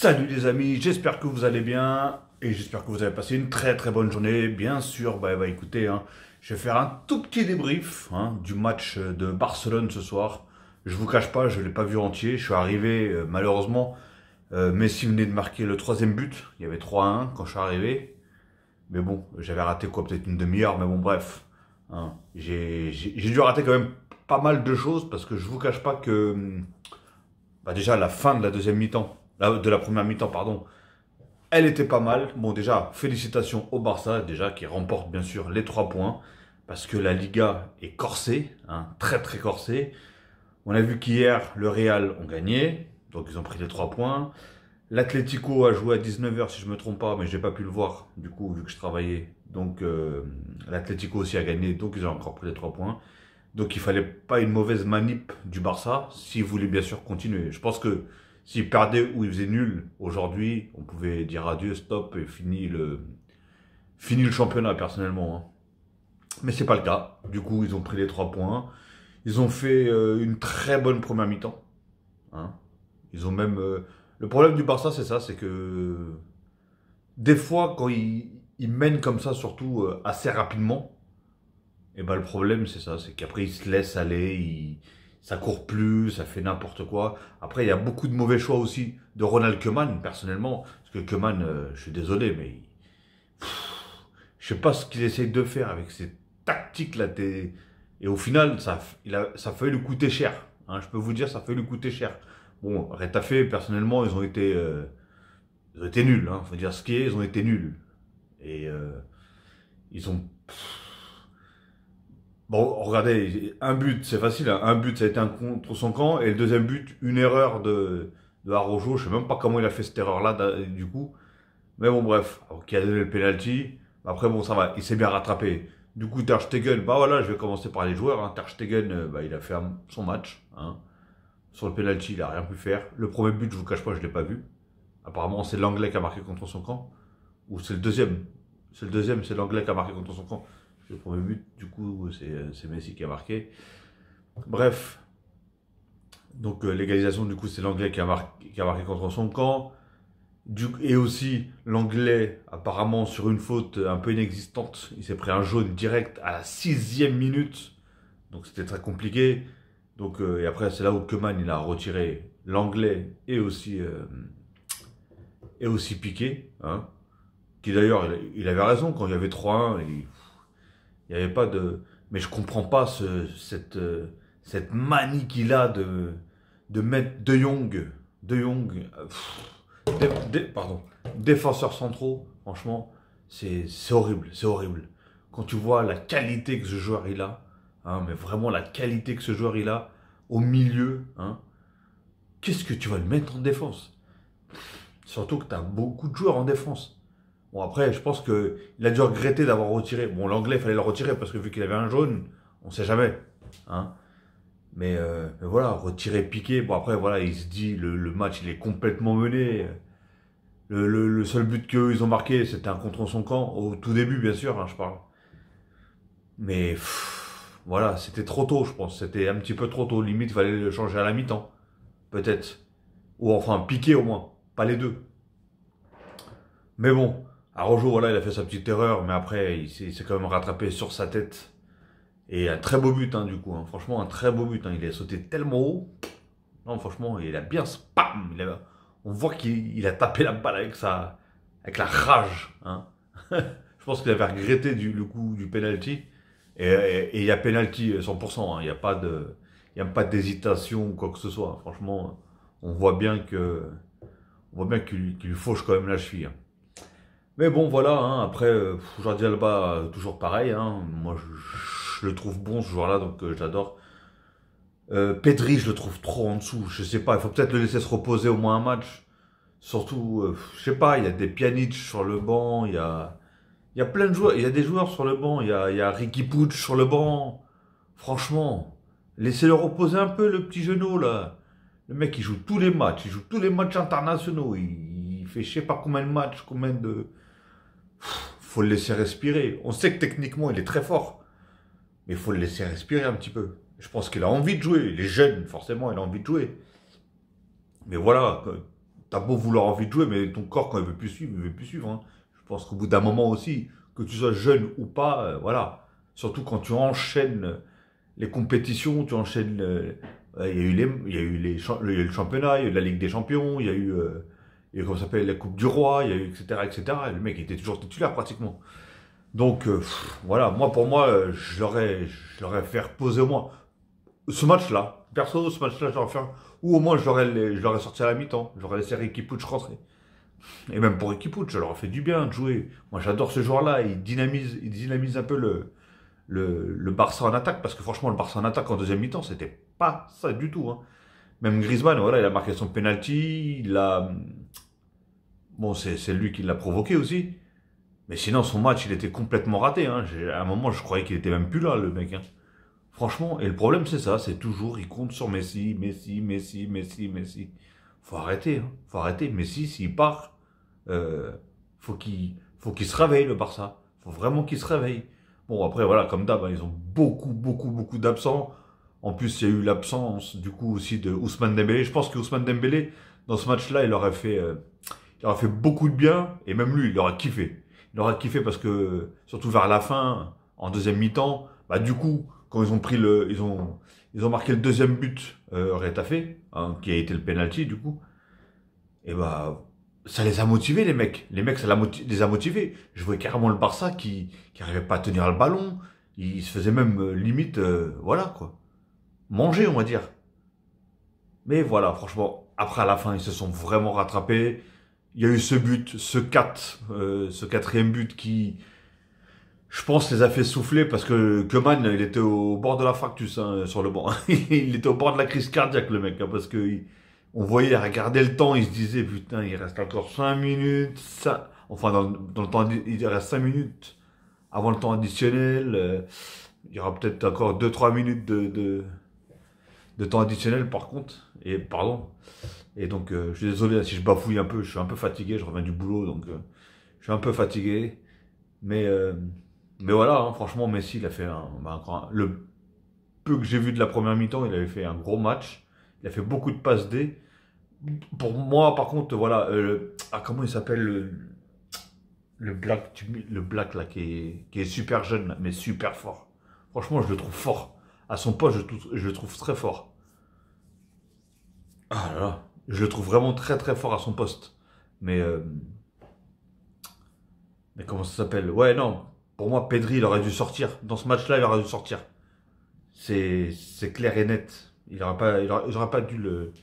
Salut les amis, j'espère que vous allez bien et j'espère que vous avez passé une très bonne journée. Bien sûr, écoutez, je vais faire un tout petit débrief du match de Barcelone ce soir. Je vous cache pas, je ne l'ai pas vu entier. Je suis arrivé, malheureusement, Messi venait de marquer le troisième but. Il y avait 3-1 quand je suis arrivé. Mais bon, j'avais raté quoi, peut-être une demi-heure, mais bon, bref. J'ai dû rater quand même pas mal de choses parce que je vous cache pas que, déjà, la fin de la deuxième mi-temps, de la première mi-temps, pardon, elle était pas mal. Bon, déjà, félicitations au Barça, déjà, qui remporte bien sûr les 3 points, parce que la Liga est corsée, très corsée. On a vu qu'hier, le Real ont gagné, donc ils ont pris les 3 points. L'Atlético a joué à 19h, si je me trompe pas, mais j'ai pas pu le voir, du coup, vu que je travaillais. Donc, l'Atlético aussi a gagné, donc ils ont encore pris les 3 points. Donc, il fallait pas une mauvaise manip du Barça, s'ils voulaient bien sûr continuer. Je pense que s'ils perdaient ou ils faisaient nul aujourd'hui, on pouvait dire adieu, stop, et fini le championnat, personnellement. Mais c'est pas le cas. Du coup, ils ont pris les 3 points. Ils ont fait une très bonne première mi-temps. Ils ont même... le problème du Barça, c'est ça, c'est que des fois, quand ils mènent comme ça, surtout assez rapidement, et le problème, c'est ça, c'est qu'après, ils se laissent aller, ça court plus, ça fait n'importe quoi. Après, il y a beaucoup de mauvais choix aussi de Ronald Koeman, personnellement. Parce que Koeman, je suis désolé, mais je sais pas ce qu'il essaye de faire avec ces tactiques-là. Et au final, ça a failli lui coûter cher. Je peux vous dire, ça a failli lui coûter cher. Bon, Retafe, personnellement, ils ont été nuls. Faut dire ce qui est, ils ont été nuls. Et ils ont... Bon, regardez, un but, c'est facile. Un but, ça a été un contre son camp. Et le deuxième but, une erreur de Araujo. Je sais même pas comment il a fait cette erreur-là, du coup. Mais bon, bref. Qui a donné le penalty. Après, bon, ça va. Il s'est bien rattrapé. Du coup, Ter Stegen, voilà, je vais commencer par les joueurs. Ter Stegen, il a fait son match. Sur le penalty, il a rien pu faire. Le premier but, je vous cache pas, je l'ai pas vu. Apparemment, c'est l'Anglais qui a marqué contre son camp. Ou c'est le deuxième. C'est le deuxième, c'est l'Anglais qui a marqué contre son camp. Le premier but, du coup, c'est Messi qui a marqué. Bref. Donc, l'égalisation, du coup, c'est l'Anglais qui a marqué contre son camp. Et aussi, l'Anglais, apparemment, sur une faute un peu inexistante, il s'est pris un jaune direct à la 6e minute. Donc, c'était très compliqué. Donc, et après, c'est là où Koeman, il a retiré l'Anglais et aussi Piqué. Qui d'ailleurs, il avait raison, quand il y avait 3-1, il n'y avait pas de... Mais je comprends pas cette manie qu'il a de mettre De Jong, pardon, défenseurs centraux. Franchement, c'est horrible, c'est horrible. Quand tu vois la qualité que ce joueur il a, mais vraiment la qualité que ce joueur il a au milieu, qu'est-ce que tu vas le mettre en défense? Surtout que tu as beaucoup de joueurs en défense. Bon, après, je pense qu'il a dû regretter d'avoir retiré. Bon, l'Anglais, il fallait le retirer parce que vu qu'il avait un jaune, on sait jamais. Mais voilà, retirer Piqué. Bon, après, voilà, il se dit, le match, il est complètement mené. Le seul but qu'eux, ils ont marqué, c'était un contre son camp. Au tout début, bien sûr, je parle. Mais voilà, c'était trop tôt, je pense. C'était un petit peu trop tôt. Limite, il fallait le changer à la mi-temps. Peut-être. Ou enfin, Piqué au moins. Pas les deux. Mais bon. Araujo, voilà, il a fait sa petite erreur, mais après, il s'est quand même rattrapé sur sa tête. Et un très beau but, du coup. Franchement, un très beau but. Il a sauté tellement haut. Non, franchement, il a bien spam. On voit qu'il a tapé la balle avec la rage. Je pense qu'il avait regretté le coup du penalty. Et il y a penalty 100%. Il n'y a pas d'hésitation ou quoi que ce soit. Franchement, on voit bien qu'il lui fauche quand même la cheville. Mais bon, voilà, après, Jordi Alba, toujours pareil. Moi, je le trouve bon, ce joueur-là, donc j'adore. Pedri, je le trouve trop en dessous. Je sais pas, il faut peut-être le laisser se reposer au moins un match. Surtout, je sais pas, il y a des Pjanic sur le banc, il y a plein de joueurs, il y a des joueurs sur le banc, il y a Riqui Puig sur le banc. Franchement, laissez-le reposer un peu, le petit genou, là. Le mec, il joue tous les matchs, il joue tous les matchs internationaux. Il fait je sais pas combien de matchs, Faut le laisser respirer. On sait que techniquement, il est très fort. Mais il faut le laisser respirer un petit peu. Je pense qu'il a envie de jouer. Il est jeune, forcément, il a envie de jouer. Mais voilà, t'as beau vouloir envie de jouer, mais ton corps, quand il veut plus suivre, il veut plus suivre. Hein. Je pense qu'au bout d'un moment aussi, que tu sois jeune ou pas, voilà. Surtout quand tu enchaînes les compétitions, tu enchaînes. Il y a eu le championnat, il y a eu la Ligue des Champions, comment ça s'appelle, la Coupe du Roi, il y a eu etc. etc. Et le mec était toujours titulaire pratiquement. Donc voilà, pour moi, je l'aurais fait reposer au moins. Ce match-là, perso, ce match-là, je l'aurais fait. Ou au moins, je l'aurais sorti à la mi-temps. J'aurais laissé Riqui Puig rentrer. Et même pour Riqui Puig, je leur ai fait du bien de jouer. Moi, j'adore ce joueur-là. Il dynamise un peu le Barça en attaque. Parce que franchement, le Barça en attaque en deuxième mi-temps, c'était pas ça du tout. Hein. Même Griezmann, voilà, il a marqué son penalty. Bon, c'est lui qui l'a provoqué aussi. Mais sinon, son match, il était complètement raté. Hein. À un moment, je croyais qu'il était même plus là, le mec. Hein. Franchement, et le problème, c'est ça. C'est toujours, il compte sur Messi, Messi, Messi, Messi, Messi. Faut arrêter. Hein. Faut arrêter. Messi, s'il part, faut qu'il se réveille, le Barça. Faut vraiment qu'il se réveille. Bon, après, voilà, comme d'hab, hein, ils ont beaucoup d'absents. En plus, il y a eu l'absence, du coup, aussi de Ousmane Dembélé. Je pense que Ousmane Dembélé, dans ce match-là, il aurait fait beaucoup de bien. Et même lui, il aurait kiffé. Il aurait kiffé parce que, surtout vers la fin, en deuxième mi-temps, bah, du coup, quand ils ont pris ils ont marqué le deuxième but, Retafe, hein, qui a été le penalty, du coup. Et bah, ça les a motivés, les mecs. Les mecs, les a motivés. Je voyais carrément le Barça qui arrivait pas à tenir le ballon. Il se faisait même limite, voilà quoi. Manger, on va dire. Mais voilà, franchement, après à la fin, ils se sont vraiment rattrapés. Il y a eu ce but, ce quatrième but qui, je pense, les a fait souffler parce que Koeman, il était au bord de la fractus hein, sur le banc. Il était au bord de la crise cardiaque, le mec, hein, parce que on voyait, il regardait le temps, il se disait, putain, il reste encore 5 minutes. Enfin, dans le temps, il reste 5 minutes avant le temps additionnel. Il y aura peut-être encore 2-3 minutes de temps additionnel, par contre. Et pardon. Et donc, je suis désolé si je bafouille un peu, je suis un peu fatigué, je reviens du boulot, donc je suis un peu fatigué. Mais, euh, mais voilà, hein, franchement, Messi, il a fait le peu que j'ai vu de la première mi-temps, il avait fait un gros match. Il a fait beaucoup de passes D. Pour moi, par contre, voilà, comment il s'appelle le Black là, qui est super jeune, là, mais super fort. Franchement, je le trouve fort. À son poste, je le trouve très fort. Ah là là. Je le trouve vraiment très fort à son poste. Mais, euh, mais comment ça s'appelle? Ouais, non. Pour moi, Pedri, il aurait dû sortir. Dans ce match-là, il aurait dû sortir. C'est clair et net. Il aurait pas dû le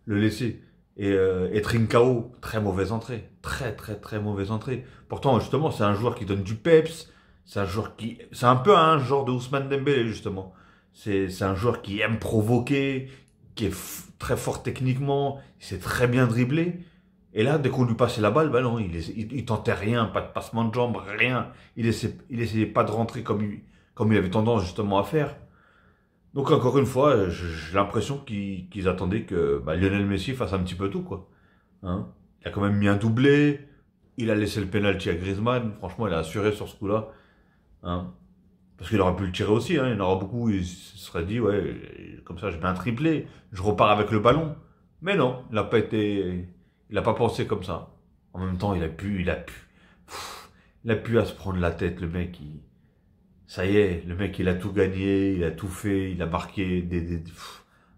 laisser. Et Trincao, très mauvaise entrée. Très mauvaise entrée. Pourtant, justement, c'est un joueur qui donne du peps. C'est un peu un genre de Ousmane Dembélé, justement. C'est un joueur qui aime provoquer, qui est très fort techniquement, il sait très bien dribbler. Et là, dès qu'on lui passait la balle, bah non, il tentait rien, pas de passement de jambes, rien. Il essayait pas de rentrer comme il avait tendance justement à faire. Donc encore une fois, j'ai l'impression qu'ils attendaient que Lionel Messi fasse un petit peu tout, quoi. Hein, il a quand même mis un doublé, il a laissé le penalty à Griezmann, franchement, il a assuré sur ce coup-là. Hein. Parce qu'il aurait pu le tirer aussi, hein. Il y en aura beaucoup, ils se seraient dit, ouais, comme ça je mets un triplé, je repars avec le ballon. Mais non, il n'a pas pensé comme ça. En même temps, il a pu à se prendre la tête, le mec, ça y est, le mec, il a tout gagné, il a tout fait, il a marqué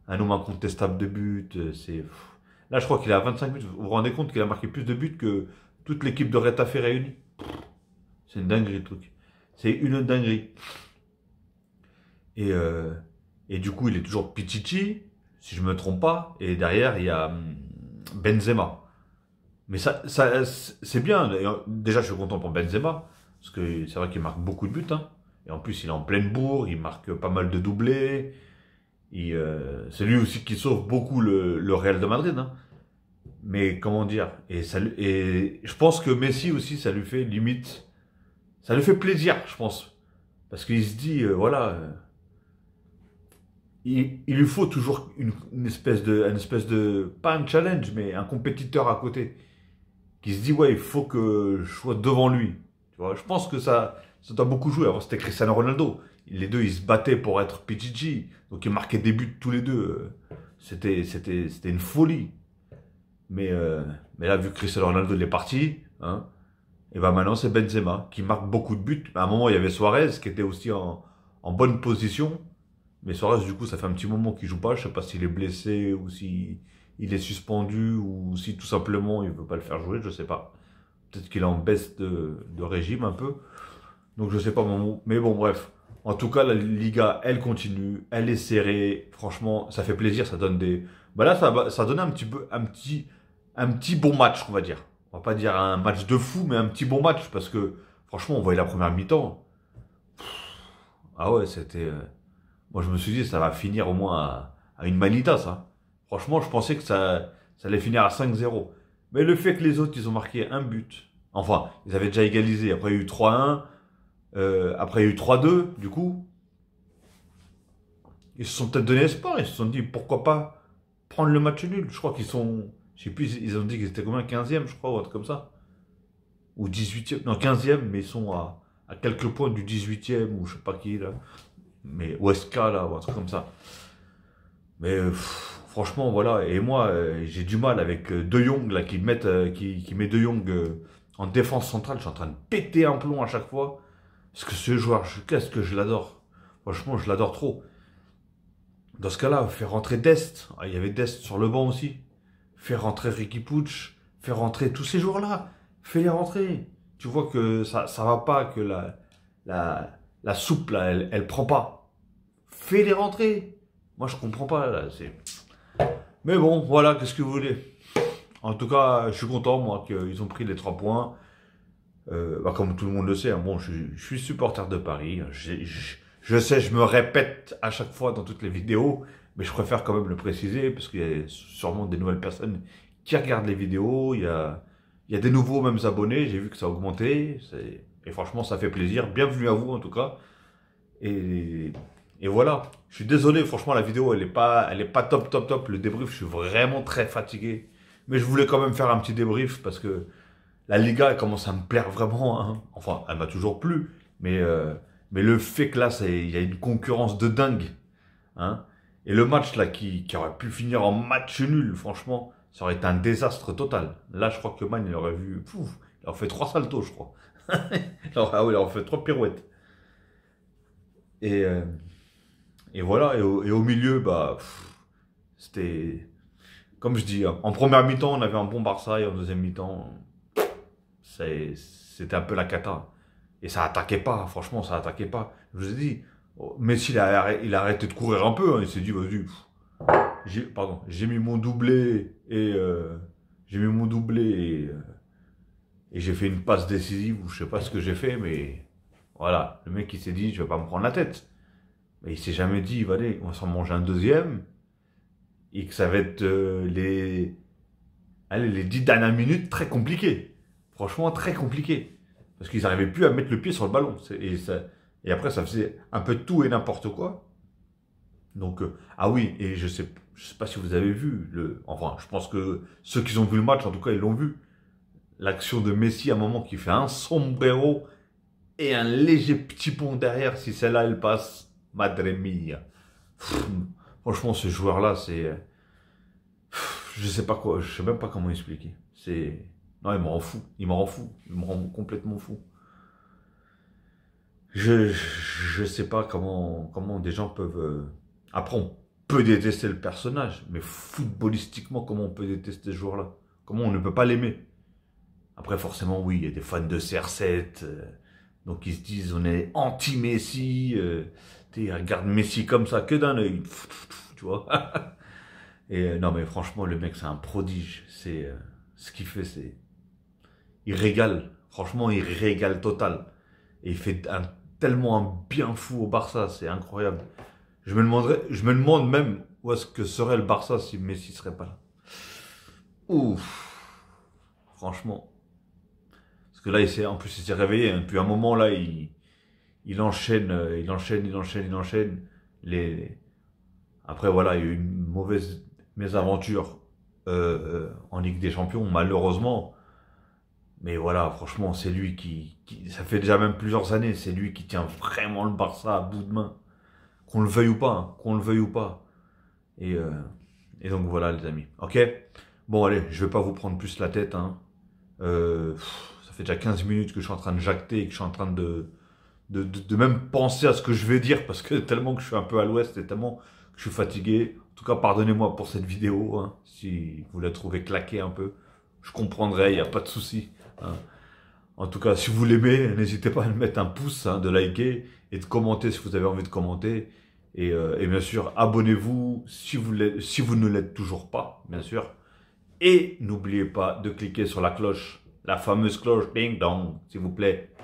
un nombre incontestable de buts, là, je crois qu'il est à 25 buts, vous vous rendez compte qu'il a marqué plus de buts que toute l'équipe de Retafe réunie? C'est une dinguerie, le truc. C'est une dinguerie. Et, euh, et du coup, il est toujours Pichichi, si je me trompe pas. Et derrière, il y a Benzema. Mais c'est bien. D'ailleurs, déjà, je suis content pour Benzema. Parce que c'est vrai qu'il marque beaucoup de buts. Hein. Et en plus, il est en pleine bourre. Il marque pas mal de doublés. C'est lui aussi qui sauve beaucoup le Real de Madrid. Hein. Mais comment dire et je pense que Messi aussi, ça lui fait limite. Ça lui fait plaisir, je pense. Parce qu'il se dit, voilà. Il lui faut toujours une espèce de, pas un challenge, mais un compétiteur à côté, qui se dit, ouais, il faut que je sois devant lui. Tu vois, je pense que ça doit beaucoup jouer. Avant, c'était Cristiano Ronaldo. Les deux, ils se battaient pour être PGG. Donc, ils marquaient des buts tous les deux. C'était une folie. Mais là, vu que Cristiano Ronaldo il est parti, hein, et ben maintenant c'est Benzema qui marque beaucoup de buts. À un moment, il y avait Suarez qui était aussi en bonne position. Mais Suarez, du coup, ça fait un petit moment qu'il joue pas. Je sais pas s'il est blessé ou si il est suspendu ou si tout simplement il veut pas le faire jouer. Je sais pas. Peut-être qu'il est en baisse de régime un peu. Donc je sais pas mais bon, bref. En tout cas, la Liga, elle continue, elle est serrée. Franchement, ça fait plaisir, ça donne des. Bah là, ça donne un petit peu, un petit bon match, on va dire. On va pas dire un match de fou, mais un petit bon match parce que franchement, on voyait la première mi-temps. Ah ouais, c'était. Moi, je me suis dit, ça va finir au moins à une manita, ça. Franchement, je pensais que ça allait finir à 5-0. Mais le fait que les autres, ils ont marqué un but. Enfin, ils avaient déjà égalisé. Après, il y a eu 3-1. Après, il y a eu 3-2, du coup. Ils se sont peut-être donné espoir. Ils se sont dit, pourquoi pas prendre le match nul. Je crois qu'ils sont. Je sais plus, ils ont dit qu'ils étaient combien 15e, je crois, ou un truc comme ça. Ou 18e. Non, 15e, mais ils sont à quelques points du 18e, ou je sais pas qui, là. Mais Weska, là, ou un truc comme ça. Mais franchement, voilà. Et moi, j'ai du mal avec De Jong, là, qui met De Jong en défense centrale. Je suis en train de péter un plomb à chaque fois. Parce que ce joueur, qu'est-ce que je l'adore. Franchement, je l'adore trop. Dans ce cas-là, faire rentrer Dest. Ah, il y avait Dest sur le banc aussi. Faire rentrer Ricky Puig. Faire rentrer tous ces joueurs-là. Fais-les rentrer. Tu vois que ça va pas, que la soupe, là, elle prend pas. Fais-les rentrer. Moi, je comprends pas, là. Mais bon, voilà, qu'est-ce que vous voulez. En tout cas, je suis content, moi, qu'ils ont pris les 3 points. Bah, comme tout le monde le sait, hein, bon, je suis supporter de Paris. Je sais, je me répète à chaque fois dans toutes les vidéos, mais je préfère quand même le préciser, parce qu'il y a sûrement des nouvelles personnes qui regardent les vidéos. Il y a des nouveaux même abonnés, j'ai vu que ça a augmenté. Et franchement, ça fait plaisir. Bienvenue à vous, en tout cas. Et voilà. Je suis désolé, franchement, la vidéo, elle est pas top. Le débrief, je suis vraiment très fatigué. Mais je voulais quand même faire un petit débrief, parce que la Liga, elle commence à me plaire vraiment, hein. Enfin, elle m'a toujours plu. Mais le fait que là, il y a une concurrence de dingue, hein. Et le match là qui aurait pu finir en match nul, franchement, ça aurait été un désastre total. Là, je crois que Man, il aurait vu, pouf, il aurait fait 3 saltos, je crois. Ah oui, il aurait fait 3 pirouettes. Et, euh, et voilà, et au milieu, bah, c'était, comme je dis, hein, en première mi-temps, on avait un bon Barça, et en deuxième mi-temps, c'était un peu la cata. Et ça attaquait pas, franchement, ça attaquait pas. Je vous ai dit, Messi, il a arrêté de courir un peu, hein. Il s'est dit, vas-y, j'ai mis mon doublé et j'ai fait une passe décisive, ou je sais pas ce que j'ai fait, mais voilà, le mec il s'est dit, je vais pas me prendre la tête. Mais il s'est jamais dit, allez, on va s'en manger un deuxième, et que ça va être les 10 dernières minutes très compliquées. Franchement, très compliquées. Parce qu'ils n'arrivaient plus à mettre le pied sur le ballon. Et après, ça faisait un peu de tout et n'importe quoi. Donc, ah oui, et je sais pas si vous avez vu, enfin, je pense que ceux qui ont vu le match, en tout cas, ils l'ont vu. L'action de Messi, à un moment, qui fait un sombrero et un léger petit pont derrière. Si celle-là, elle passe, madre mia. Franchement, ce joueur-là, je sais pas quoi, je sais même pas comment expliquer. Non, il me rend fou. Il me rend complètement fou. Je sais pas comment des gens peuvent. Après, on peut détester le personnage, mais footballistiquement, comment on peut détester ce joueur-là? Comment on ne peut pas l'aimer? Après, forcément, oui, il y a des fans de CR7, donc ils se disent on est anti-Messi, ils regardent Messi comme ça, que d'un œil, tu vois. Et non, mais franchement, le mec, c'est un prodige. Ce qu'il fait, il régale. Franchement, il régale total. Et il fait tellement un bien fou au Barça, c'est incroyable. Je me demande même où est-ce que serait le Barça si Messi serait pas là. Ouf, franchement. Parce que là, en plus, il s'est réveillé. Depuis un moment, là, il enchaîne. Après, voilà, il y a eu une mauvaise mésaventure en Ligue des Champions, malheureusement. Mais voilà, franchement, c'est lui ça fait déjà même plusieurs années, c'est lui qui tient vraiment le Barça à bout de main. Qu'on le veuille ou pas, hein, qu'on le veuille ou pas. Et donc voilà, les amis. Ok? Bon, allez, je vais pas vous prendre plus la tête, hein. Ça fait déjà 15 minutes que je suis en train de jacter et que je suis en train de même penser à ce que je vais dire parce que tellement que je suis un peu à l'ouest et tellement que je suis fatigué. En tout cas, pardonnez-moi pour cette vidéo, hein, si vous la trouvez claquée un peu. Je comprendrai, il n'y a pas de souci, hein. En tout cas, si vous l'aimez, n'hésitez pas à mettre un pouce, hein, de liker et de commenter si vous avez envie de commenter. Et bien sûr, abonnez-vous si vous ne l'êtes toujours pas, bien sûr. Et n'oubliez pas de cliquer sur la cloche, la fameuse cloche, ding dong, s'il vous plaît.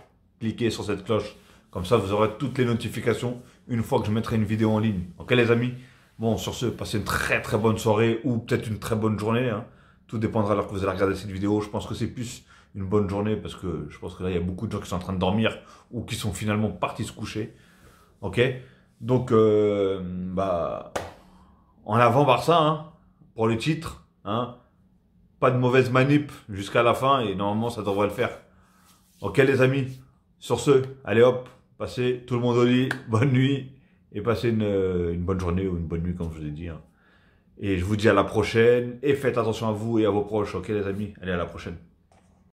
Cliquez sur cette cloche. Comme ça, vous aurez toutes les notifications une fois que je mettrai une vidéo en ligne. Ok les amis? Bon, sur ce, passez une très très bonne soirée ou peut-être une très bonne journée, hein. Tout dépendra alors que vous allez regarder cette vidéo. Je pense que c'est plus une bonne journée parce que je pense que là, il y a beaucoup de gens qui sont en train de dormir ou qui sont finalement partis se coucher. Ok? Donc, en avant Barça, hein, pour le titre, hein. Pas de mauvaise manip jusqu'à la fin et normalement ça devrait le faire. Ok les amis, sur ce, allez hop, passez tout le monde au lit, bonne nuit et passez une bonne journée ou une bonne nuit comme je vous ai dit, hein. Et je vous dis à la prochaine et faites attention à vous et à vos proches, ok les amis, allez à la prochaine.